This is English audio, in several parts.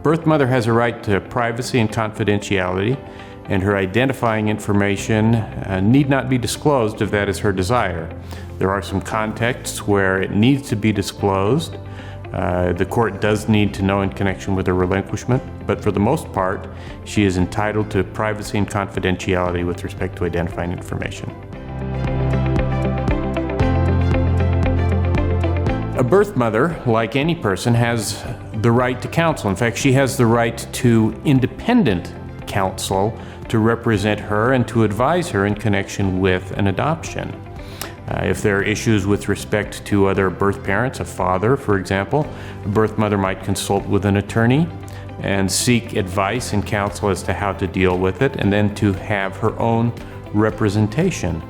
birth mother has a right to privacy and confidentiality, and her identifying information need not be disclosed if that is her desire. There are some contexts where it needs to be disclosed. The court does need to know in connection with a relinquishment, but for the most part, she is entitled to privacy and confidentiality with respect to identifying information. A birth mother, like any person, has the right to counsel. In fact, she has the right to independent counsel to represent her and to advise her in connection with an adoption. If there are issues with respect to other birth parents, a father, for example, a birth mother might consult with an attorney and seek advice and counsel as to how to deal with it, and then to have her own representation.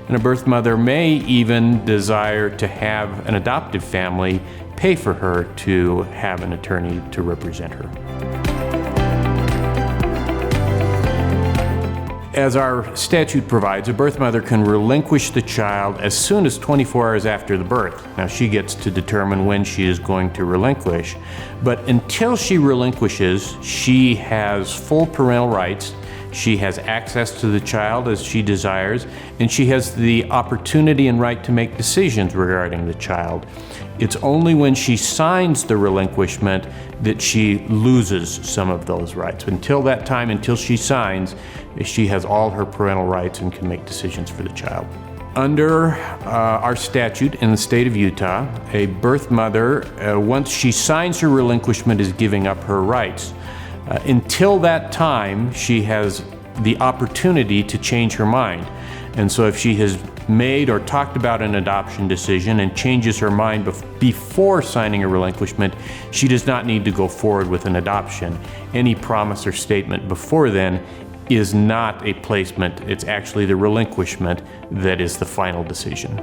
And a birth mother may even desire to have an adoptive family pay for her to have an attorney to represent her. As our statute provides, a birth mother can relinquish the child as soon as 24 hours after the birth. Now, she gets to determine when she is going to relinquish, but until she relinquishes, she has full parental rights. She has access to the child as she desires, and she has the opportunity and right to make decisions regarding the child. It's only when she signs the relinquishment that she loses some of those rights. Until that time, until she signs, she has all her parental rights and can make decisions for the child. Under our statute in the state of Utah, a birth mother, once she signs her relinquishment, is giving up her rights. Until that time, she has the opportunity to change her mind. And so if she has made or talked about an adoption decision and changes her mind before signing a relinquishment, she does not need to go forward with an adoption. Any promise or statement before then is not a placement. It's actually the relinquishment that is the final decision.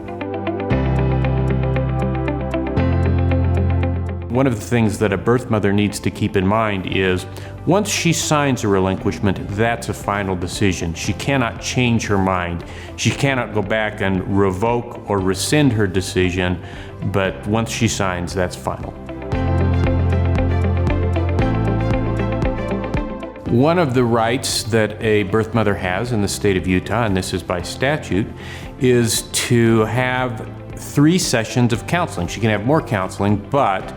One of the things that a birth mother needs to keep in mind is once she signs a relinquishment, that's a final decision. She cannot change her mind. She cannot go back and revoke or rescind her decision, but once she signs, that's final. One of the rights that a birth mother has in the state of Utah, and this is by statute, is to have 3 sessions of counseling. She can have more counseling, but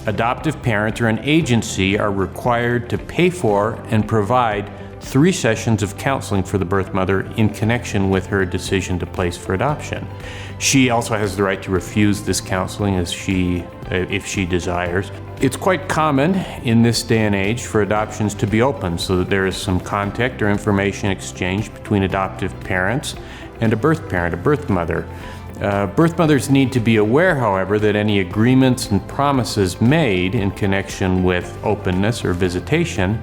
adoptive parents or an agency are required to pay for and provide 3 sessions of counseling for the birth mother in connection with her decision to place for adoption. She also has the right to refuse this counseling if she desires. It's quite common in this day and age for adoptions to be open so that there is some contact or information exchange between adoptive parents and a birth parent, a birth mother. Birth mothers need to be aware, however, that any agreements and promises made in connection with openness or visitation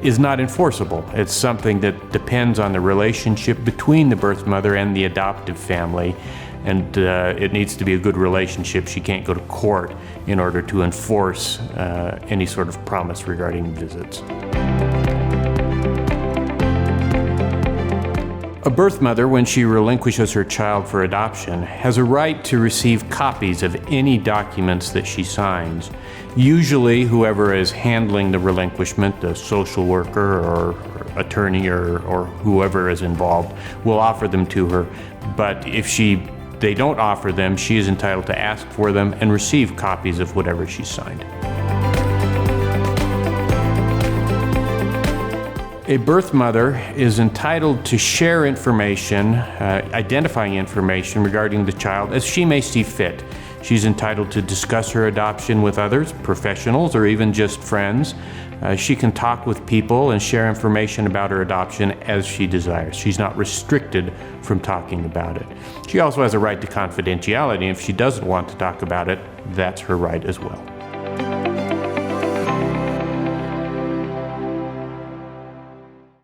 is not enforceable. It's something that depends on the relationship between the birth mother and the adoptive family, and it needs to be a good relationship. She can't go to court in order to enforce any sort of promise regarding visits. A birth mother, when she relinquishes her child for adoption, has a right to receive copies of any documents that she signs. Usually, whoever is handling the relinquishment, the social worker or attorney or whoever is involved, will offer them to her. But if they don't offer them, she is entitled to ask for them and receive copies of whatever she signed. A birth mother is entitled to share information, identifying information regarding the child as she may see fit. She's entitled to discuss her adoption with others, professionals, or even just friends. She can talk with people and share information about her adoption as she desires. She's not restricted from talking about it. She also has a right to confidentiality, and if she doesn't want to talk about it, that's her right as well.